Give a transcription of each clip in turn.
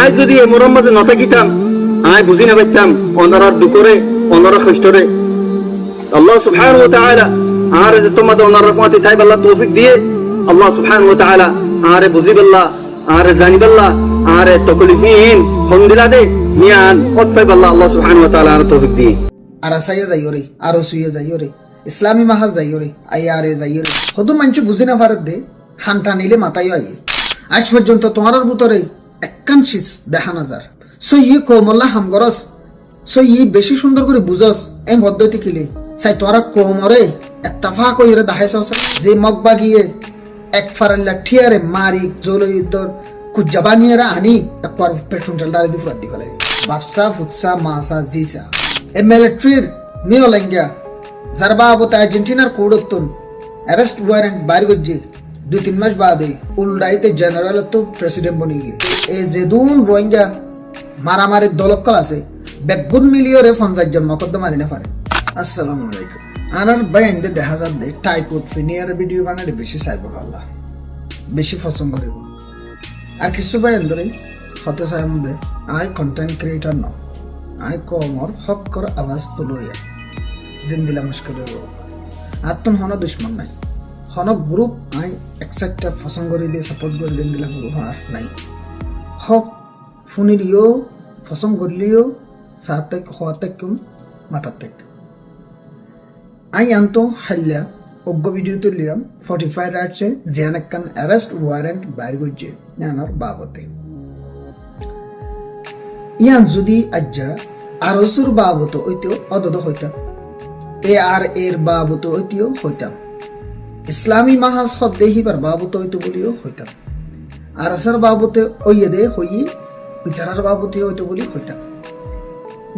I যদি মোরম মাঝে নথাকিতাম I বুঝি না পাইতাম অনারার দুকরে অনারা কষ্টরে আল্লাহ সুবহানাহু ওয়া তাআলা আর যে তোমাদের ওনার রহমতে তাই আল্লাহ তৌফিক দিয়ে আল্লাহ সুবহানাহু ওয়া তাআলা আরে বুঝিবাল্লাহ আরে জানিবাল্লাহ আরে তকলিফিন খন্দিলা দে নিয়ান ওতফাই আল্লাহ আল্লাহ সুবহানাহু ওয়া তাআলা আর তৌফিক দিয়ে আর সাইয়া যাইও রে আর সুইয়া যাইও রে ইসলামী মাহাজ যাইও রে আইয়ারে যাইও রে হদু মানচু বুঝি না পারে দে হানটা নিলে মাথায় আইয়ে আজ পর্যন্ত তোমার ভিতরে একাংশিস দেখা নাজার সো ই কোমল্লা হামগরস সো ই বেশি সুন্দর করে বুঝস এই পদ্ধতি কিলে সাই তোরা কোমরে ইত্তেফাক কইরে দাহাইছস যে মগবা গিয়ে এক ফারাল্লা ঠিয়ারে মারি জলইদর কুজাবানিরা আনি একবার পেট্রোল ডালে দি ফুরাত দি ফেলে বাপসা ফুৎসা মাসা জিসা এ মিলিটারির নিওলেঙ্গা জারবা আবতা আর্জেন্টিনার কোডতন অ্যারেস্ট ওয়ারেন্ট বাইর গজ্জে 2-3 মাস বাদে উল্টাইতে জেনারেল তো প্রেসিডেন্ট বনি গিয়ে এই যে দুন রোহিঙ্গা মারামারির দলকল আছে বেগুন মিলিয়রে 50 জন মকদ্দমা মারি না পারে আসসালামু আলাইকুম আনার বাইন্দে দেখা যাত দে টাইকোট ফিনিয়ার ভিডিও বানালে বেশি চাইব আল্লাহ বেশি পছন্দ করিব আর কিছু বাইন্দরে হতে চাই মধ্যে আই কন্টেন্ট ক্রিয়েটর ন আই কমর হক কর আওয়াজ তুলইয়া জিন্দিলা মুশকিল হইব আর তুম হন দুশ্মন নাই হন গ্রুপ আই একসাথে পছন্দ করে দিয়ে সাপোর্ট করে দিন দিলা গ্রুপ আর নাই হক ফুনিরিও পছন্দ করলিও সাথে হতে কম মাথাতে আই আনতো হাল্লা অজ্ঞ ভিডিও তুলিলাম 45 রাইটসে জিয়ানাক্কান অ্যারেস্ট ওয়ারেন্ট বাইর গজ্জে নানার বাবতে ইয়ান যদি আজ্জা আরসুর বাবত ঐতিও অদদ হইতাম এ আর এর বাবত ঐতিও হইতাম ইসলামী মাহাজ হদ্দেহিবার বাবত হইতো বলিও হইতাম আরসার বাবতে ওইয়েদে হইয়ে বিচারার বাবতে হইতো বলি হইতাম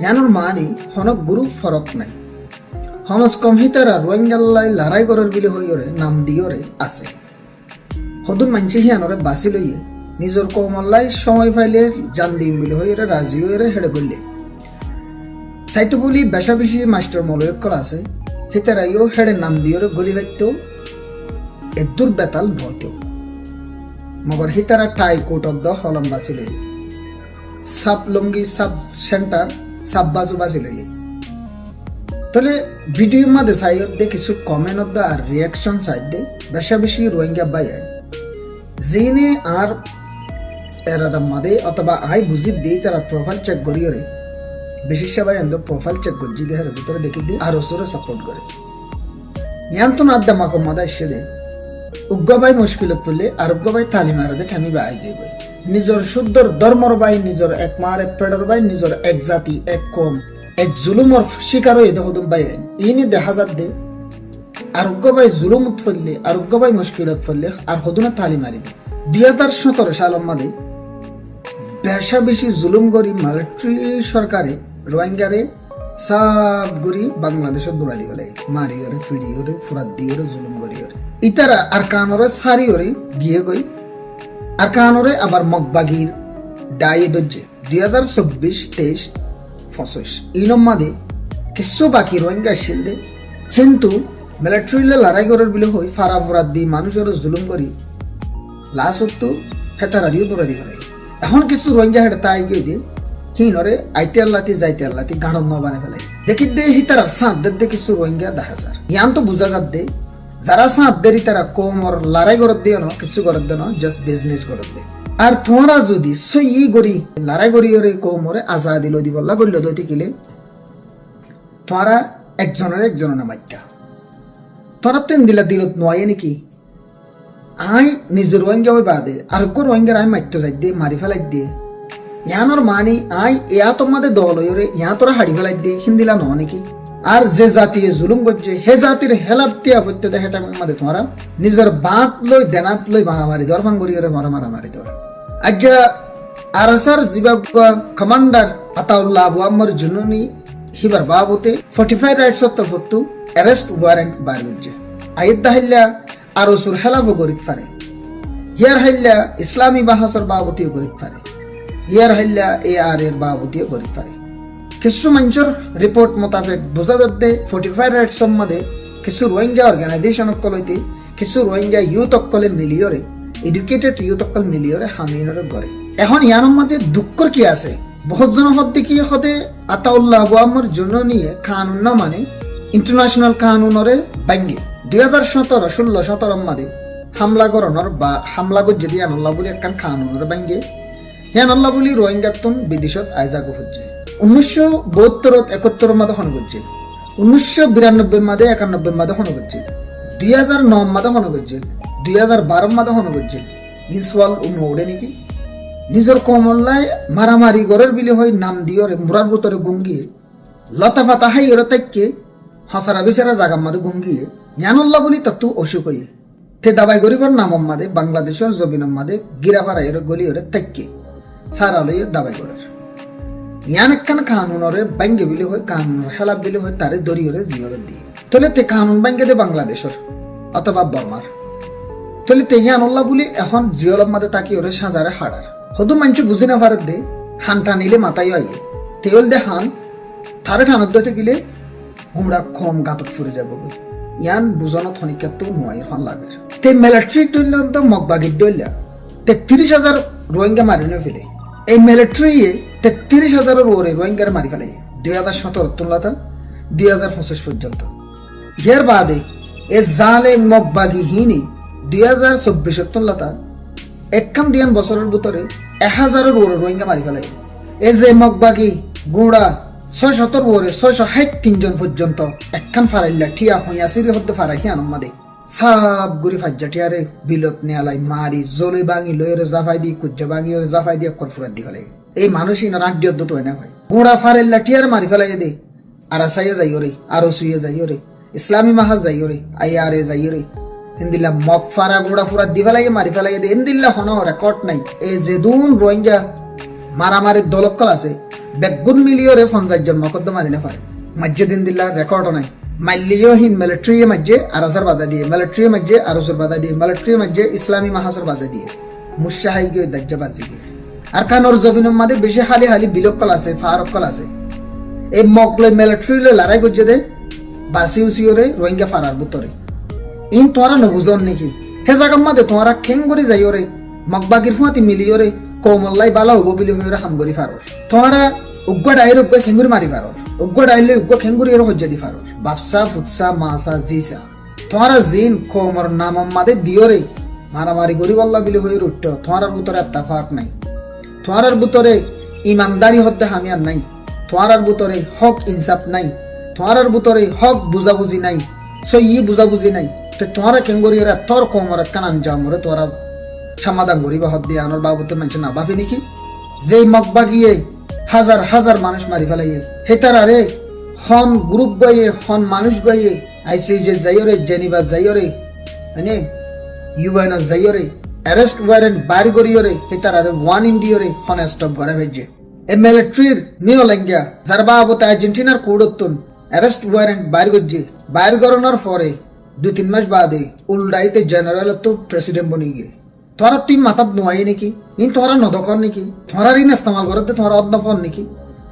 ইয়ানোর মানে হনক গুরু ফরক নাই হমস কম হিতারা রোহিঙ্গাল্লাই লড়াই করার বিলে হইরে নাম দিয়রে আছে হদুন মানছে হিয়ানরে বাসি লইয়ে নিজের কমল্লাই সময় পাইলে জান দিম বিলে হইরে রাজি হইরে হেডে করলে চাইতো বলি বেশা বেশি মাস্টার মলয়কল আছে হিতারাইও হেডে নাম দিয়রে গলি বাইতো এদুর বেতাল ভয়তো মগর হিতারা টাই কোটক দ হলম বাসি লইয়ে সাব লঙ্গি সাব সেন্টার সাব বাজু বাসি লইয়ে তাহলে ভিডিও মধ্যে সাইড দে কিছু কমেন্ট দা আর রিয়াকশন সাইড দে বেশা বেশি রোহিঙ্গা বাই জিনে আর এরাদা মাদে অথবা আই বুঝি দে তারা প্রোফাইল চেক করিও রে বেশি সবাই এন্ড প্রোফাইল চেক করজি দে হারে ভিতরে দেখি দে আর ওসরে সাপোর্ট করে ইয়ান তো নাদ্দা মাকো মাদা এসে দে উগ্গ ভাই মুশকিলত পড়লে আর উগ্গ ভাই তালিম আর দে ঠামি বাই গইবে নিজর শুদ্ধর ধর্মর ভাই নিজর এক মার এক পেডর ভাই নিজর এক জাতি এক কম এক জুলুমর শিকার হয়ে দেখুন ভাই ইনি দেখা যাত দে আরোগ্য ভাই জুলুম ফেললে আরোগ্য ভাই মুশকিলত ফেললে আর হদুনা তালি মারিব 2017 সালের মধ্যে বেশা বেশি জুলুম করি মিলিটারি সরকারে রোহিঙ্গারে সব গরি বাংলাদেশত দৌড়া দিব লাগে মারিওরে ফিডিওরে ফুরাত দিওরে জুলুম করিওরে ইতারা আর কানরে সারিওরে গিয়ে গই আর কানরে আবার মগবাগির দায়ে দজ্জে 2024-23 ইনম মাদে কিছু বাকি রোহিঙ্গা শিলদে কিন্তু মিলিটারিলে লড়াই করার বিলে হই ফারা ফুরাত দি মানুষের জুলুম করি লাস্ট হেতারারিও দৌড়া দিব লাগে এখন কিছু রোহিঙ্গা হেটা তাই গিয়ে দিয়ে হিনরে আইতে আল্লাতি যাইতে আল্লাতি গাঢ় ন বানে ফেলাই দেখি দে হিতার সাঁত দে কিছু রোহিঙ্গা দেখা যার ইয়ান তো বুঝা যাত দে যারা সাঁত দেরি তারা কোমর লড়াই করত দিয়ে ন কিছু করত দে ন জাস্ট বিজনেস করত দে আর তোমরা যদি সই গরি লড়াই করি ওরে কোমরে আজাদি লই দিবল্লা কইল দইতে কিলে তোমরা একজনের না মাইতা তোরা তেন দিলত নয় নাকি আই নিজের রোহিঙ্গা ওই বাদে আর কো রোহিঙ্গার আই মাইতো যাই দে মারি ফেলাই দে ইয়ানোর মানি আই ইয়া তোমাদের দল হইরে ইয়া তোরা হাড়ি ফেলাই দে হিন্দিলা ন নাকি আর যে জাতি জুলুম করছে হে জাতির হেলাত তিয়া হইতে দে হেটা মধ্যে তোমরা নিজের বাত লই দেনাত লই মারামারি দরফাং করি ওরে মারামারি দর আজ্জা আরসার জিবাগ commander Ataullah Abu Ammar Jununi হিবার বাবতে 45 রাইটস তরফতু অ্যারেস্ট ওয়ারেন্ট বার গজ্জে আইত দাহিল্লা আরসুর হেলাব গরিত পারে হিয়ার হাইল্লা ইসলামী বাহাসর বাবতীয় গরিত পারে হিয়ার হাইল্লা এ আর এর বাবতীয় গরিত পারে কিছু মানুষের রিপোর্ট মোতাবেক বোঝা যাচ্ছে 45 রাইটস মধ্যে কিছু রোহিঙ্গা অর্গানাইজেশন কলইতে কিছু রোহিঙ্গা ইউথ অকলে মিলিয়রে এডুকেটেড ইউথ অকল মিলিয়রে হামিনরে গড়ে এখন ইয়ানোর মধ্যে দুঃখর কি আছে বহুত জন হদ্দে কি হদে আতাউল্লাহ আমার জন্য নিয়ে কানুন না মানে ইন্টারন্যাশনাল কানুনরে বাঙ্গি 2017 মাদে হামলা করণর বা হামলা গজ্জে দিয়ে আনাল্লাহ বলি একখান কানুনরে বাঙ্গে হিয়ানাল্লাহ বলি রোহিঙ্গাতন বিদেশত আয়জাগো হচ্ছে 1972-71 মাদে হন গজ্জে 1992 মাদে 91 মাদে হন গজ্জে 2009 মাদে হন গজ্জে 2012 মাদে হন গজ্জে ইনসওয়াল উড়ে নাকি নিজের কমল্লায় মারামারি গড়ের বিলে হয় নাম দিয়রে মুরার ভিতরে গঙ্গিয়ে লতা পাতা হাই এর তাইকে হসারা বিচারা জাগার মাদে গঙ্গিয়ে ইয়ানুল্লাহ বলি তত্তু অসুখ হয়ে তে দাবাই গরিবর নাম মাদে বাংলাদেশের জমিনের মাদে গিরাফারা এর গলি এর তাইকে সারা লইয়ে দাবাই গড়ের ইয়ান একখান কানুনরে বাঙ্গে বিলে হয় কানুনের হেলাপ বিলে হয় তারে দরিয়রে জিয়রে দিয়ে তলে তে কানুন বাঙ্গে দে বাংলাদেশের অথবা বর্মার তলে তে ইয়ানুল্লাহ বলি এখন জিয়লের মাদে তাকি ওরে সাজারে হাড়ার হদু মানুষ বুঝি না পারে দে হান টানিলে মাথায় আইয়ে তেল দে হান থারে ঠানত দইতে গেলে গুমড়া কম গাতত ফুরে যাব ইয়ান বুঝানো থনিকার তো নোয়াইয়ের ফান লাগে তে মিলিটারি দইল তো মগবাগির দইল 33,000 রোহিঙ্গা মারিনে ফেলে এই মিলিটারি 33,000 ওরে রোহিঙ্গার মারি ফেলে 2017 তুলনাতে 2025 পর্যন্ত এর বাদে এ জালে মগবাগি হিনি 2024 তুলনাতে একখান দিয়ান বছরের ভিতরে 1000 ওরে রোহিঙ্গা মারি ফেলে এই যে মগবাগি গুড়া 670 ওরে 663 জন পর্যন্ত একখান ফারাইল্লা ঠিয়া হইয়া সিরি হতে ফারাই হিয়ান মাদে সব গুরি ফাজ্জাটিয়ারে বিলত নেয়ালাই মারি জলে বাঙি লয়ের জাফাই দি কুজ্জা বাঙি ওরে জাফাই দিয়ে করফুরাত দি ফেলে এই মানুষই না রাজ্য তো হয় না ভাই গুড়া ফারাইল্লা ঠিয়ার মারি ফেলাই দে আর আসাইয়া যাই ওরে আর সুইয়ে যাই ওরে ইসলামী মাহাজ যাই ওরে আইআরএ যাই ওরে ইন্দিল্লা মগ ফারা গুড়া ফুরাত দি ফেলাই মারি ফেলাই দে ইন্দিল্লা হনো রেকর্ড নাই এই যে দুন রোহিঙ্গা মারামারির দলকল আছে বেগুন মিলিয়রে 50 জন মকদ্দমা মারি না পারে মাজ্জে দিন দিল্লা রেকর্ড নাই মাল্লিও হিন মিলিটারি মাজ্জে আরাসার বাধা দিয়ে মিলিটারি মাজ্জে আরসের বাধা দিয়ে মিলিটারি মাজ্জে ইসলামী মাহাসের বাধা দিয়ে মুশাহাই গিয়ে দাজ্জাবাজি গিয়ে আর কানোর জমিনের মাঝে বেশি হালি হালি বিলকল আছে ফারকল আছে এই মকলে মিলিটারি লড়াই করছে দে বাসি উসিওরে রোহিঙ্গা ফারার ভিতরে ইন তোরা নবুজন নাকি হে জায়গার মাঝে তোরা খেঙ্গরি যাই ওরে মগবাগির ফুয়াতি মিলিওরে কোমল্লাই বালা হবো বিলি হয়ে হামগরি ফারর তোরা উগ্র ডাইর উগ্র খেঙ্গুরি মারি ফারর উগ্র ডাইলে উগ্র খেঙ্গুরি এর হজ্জা দি ফারর বাপসা ফুৎসা মাসা জিসা তোরা জিন কোমর নাম মাদে দিওরে মারামারি গরিব আল্লাহ বিলি হয়ে উঠত তোরার ভিতরে ইত্তেফাক নাই তোরার ভিতরে ইমানদারি হদ্দে হামিয়ার নাই তোরার ভিতরে হক ইনসাফ নাই তোরার ভিতরে হক বুঝাবুঝি নাই সই বুঝাবুঝি নাই তো তোরা খেঙ্গুরি এরা তোর কোমর কানান জামরে তোরা সমাধান করিবা হদ দিয়ে আনার বাবুতে মানুষ না ভাবি নাকি যে মগবাগিয়ে হাজার হাজার মানুষ মারি ফেলাইয়ে হেতারারে হন গ্রুপ গাইয়ে হন মানুষ গাইয়ে আইসিজে যাইরে জেনিভা যাইরে মানে ইউএন যাইরে অ্যারেস্ট ওয়ারেন্ট বাইর করিয়রে হেতারারে ওয়ান ইন্ডিয়রে হন স্টপ করে ভেজে এ মিলিটারির নিও লাগিয়া যার বাবুতে আর্জেন্টিনার কোডতন অ্যারেস্ট ওয়ারেন্ট বাইর করছে বাইর করানোর পরে 2-3 মাস বাদে উল্টাইতে জেনারেল তো প্রেসিডেন্ট বনি গিয়ে তোরা তুই মাথাত নোয়াই নাকি ইন তোরা নদকর নাকি তোরা ঋণ ইস্তেমাল করতে তোরা অদ্নফল নাকি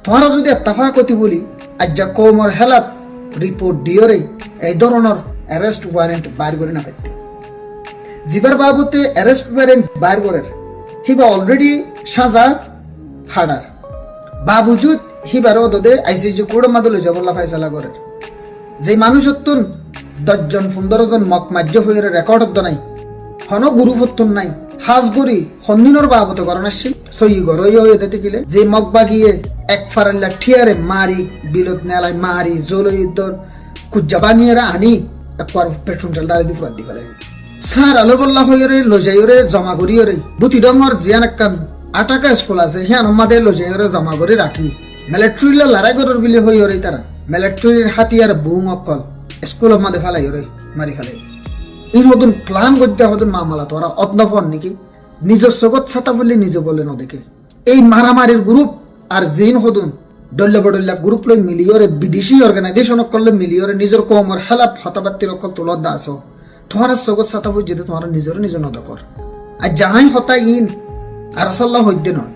তোরা যদি এত্তাফা কতি বলি আজ যা কোমর হেলাপ রিপোর্ট দিয়রে এই ধরনের অ্যারেস্ট ওয়ারেন্ট বাইর করে না পাইতে জিবার বাবুতে অ্যারেস্ট ওয়ারেন্ট বাইর করের হিবা অলরেডি সাজা হাডার বাবুজুদ হিবারও দদে আইসিজি কোড মাদলে জবল্লা ফাইসালা করের যে মানুষ হতুন 10 জন 15 জন মক মাজ্য হয়ে রেকর্ড নাই হন গুরু ফতুন নাই হাজগুড়ি হন্দিনর বাবত করণ আসছিল সই গরই হয়ে দিতে গেলে যে মগবাগিয়ে এক ফারাল্লা ঠিয়ারে মারি বিলত নেলাই মারি জলই তোর কুজ্জা বানিয়ে আনি একবার পেট্রোল ডালি দি ফুরাত দি ফেলে স্যার আলো বল্লা হয়ে লজাইরে জমা করিয়রে বুতি ডঙর জিয়ান একখান 8 টাকা স্কুল আছে হ্যাঁ আমাদের লজাইরে জমা করে রাখি মিলিটারি লড়াই করার বিলে হয়ে তারা মিলিটারির হাতিয়ার বুম অকল স্কুল আমাদের ফেলাই মারি ফেলাই এই নতুন প্ল্যান করতে হতুন মামলা তোরা অদ্নফন নাকি নিজের জগৎ ছাতা বললে নিজে বলে নদেকে এই মারামারির গ্রুপ আর জিন হতুন ডল্লা বডল্লা গ্রুপ লই মিলিয়রে বিদেশি অর্গানাইজেশন করলে মিলিয়রে নিজের কোমর হেলাপ হতাবাত্তির অকল তোলত দাস তোমার জগৎ ছাতা বই যদি তোমার নিজের নিজে নদকর আর যাই হতা ইন আরসাল্লাহ হইতে নয়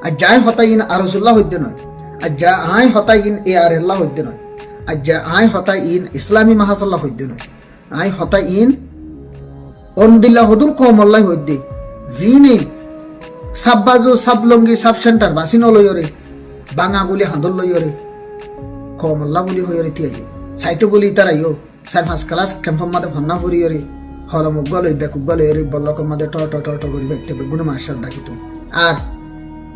আর যাই হতা ইন আরসুল্লাহ হইতে নয় আর যা আই হতা ইন এ আর আল্লাহ হইতে নয় আর যা আই হতা ইন ইসলামী মাহাসাল্লাহ হইতে নয় আই হতা ইন অন্দিল্লা হদুল কমল্লাই হইতে জিনে সাব বাজু সাব লঙ্গি সাব সেন্টার বাসিন লইরে বাঙা বলি হাঁদর লইরে কমল্লা বলি হইরে তিয়াই সাইতো বলি তারাইও 4-5 ক্লাস ক্যাম্পম মাদে ফন্না ফুরিয়রে হলমুক গলই বেকুক গলই বল্লকর মাদে ট ট ট ট করি বাইতে বেগুনে মাস্টার ডাকিতো আর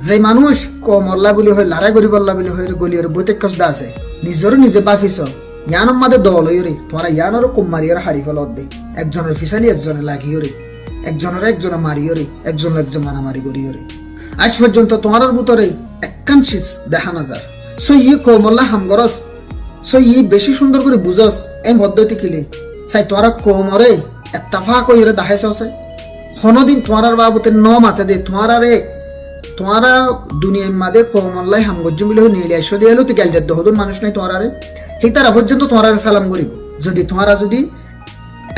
যে মানুষ কমল্লা বলি হয় লড়াই করি বল্লা বলি হয় গলিয়র বইতে কসদা আছে নিজর নিজে বাফিস ইয়ানম মাদে দল হইরে তোরা ইয়ানর কুম মারিয়ার হাড়ি ফেলত দে একজনের ফিসালি একজনে লাগিয়রে একজনে মারিয়রে একজন মারামারি করিয়রে আজ পর্যন্ত তোমার ভিতরে একাংশিস দেখা না যার সো ই কমল্লা হামগরস সো ই বেশি সুন্দর করে বুঝস এই পদ্ধতি কিলে চাই তোরা কোমরে এত্তাফা কইরে দেখাইছ আছে হনদিন তোমার বাবুতে ন মাথা দে তোমারা দুনিয়ার মাদে কোমল্লাই হামগজ্জ মিলে নিলে আইসো দিয়ে এলো তুই গেল দেদ হদুন মানুষ নাই তোমারে হিতারা পর্যন্ত তোমার সালাম করিব যদি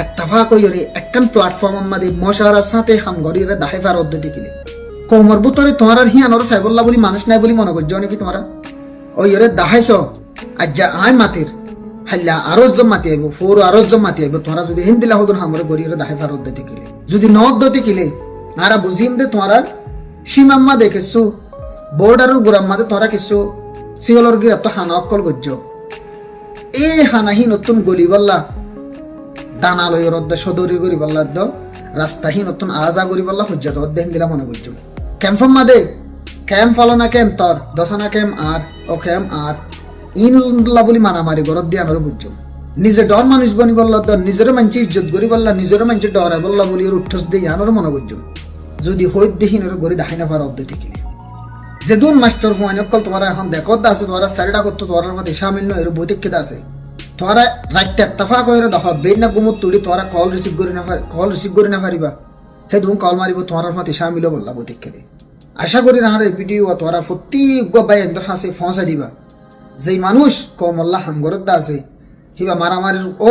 এত্তাফা কইরে একখান প্ল্যাটফর্ম মাদে মশারার সাথে হামগরিরে দেখাই পার পদ্ধতি কিলে কোমর ভিতরে তোমার হিয়ানোর সাইবল্লা বলি মানুষ নাই বলি মনে করছো নাকি তোমরা ওইরে দেখাইছ আজ্জা আয় মাতির হাল্লা আরো জন মাতি আইব ফোর আরো জন মাতি আইব তোমরা যদি হিন্দিলা হদুন হামরে গরিরে দেখাই পার পদ্ধতি কিলে যদি ন পদ্ধতি কিলে আরা বুঝিম দে তোমরা সীমাম্মা দেখেছো বর্ডারের গোরাম্মাতে তোমরা কিছু সিগলর গিয়ে তো হানা অক্কল গজ্জ এই হানাহি নতুন গলি বললা দানালয়ের অর্ধ সদরি গরি বললা রাস্তাহি নতুন আজা গরি বললা হজ্জাত অর্ধ হিন্দিলা মনে করছো ক্যাম্পম মাদে ক্যাম্প ফালনা ক্যাম্প তর দশনা ক্যাম্প আর ও ক্যাম্প আর ইনলা বলি মানামারি গরত দিয়ে আমরা বুঝছো নিজে ডর মানুষ বনি বললা নিজের মানুষ ইজ্জত করি বললা নিজের মানুষ ডরাই বললা বলি ওর উঠস দিয়ে আনারও মনে করছো যদি হইত দেখি নরে গড়ি দেখাই না পার পদ্ধতি কিনে যে দুন মাস্টার ফোন অকল তোমার এখন দেখত আছে তোমার সারিটা করতো তোমার মধ্যে সামিল নয় এর বৈতিক কেদা আছে তোমার রাইতে এত্তাফা কইরে দেখো বেন না গুমত তুলি তোমার কল রিসিভ করি না পারিবা হে দুন কল মারিব তোমার মধ্যে সামিল বললা বৈতিক কেদে আশা করি না এই ভিডিও তোমার প্রতি গবাই এন্দর হাসে ফসা দিবা যেই মানুষ কমল্লা হামগরত দা আছে হিবা মারামারির ও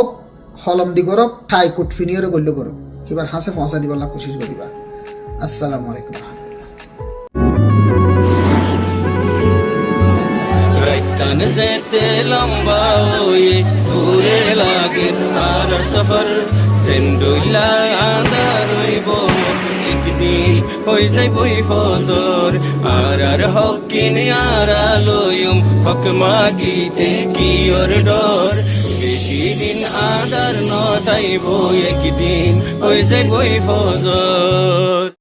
হলম দি গরব ঠাই কুট ফিনিয়র গল্য গরব হিবার হাসে ফসা দিবাল্লা কোশিশ করিবা আসসালামু আলাইকুম রাইতান যেতে লম্বা ওয়ে ঘুরে লাগে আর সফর জেন্ডুইলা আদার হইব একদিন হই যাইবই ফজর আর হকিন আর আলোয়ম হক মাগিতে কি ওর ডর বেশি দিন আদার নতাইব একদিন হই যাইবই ফজর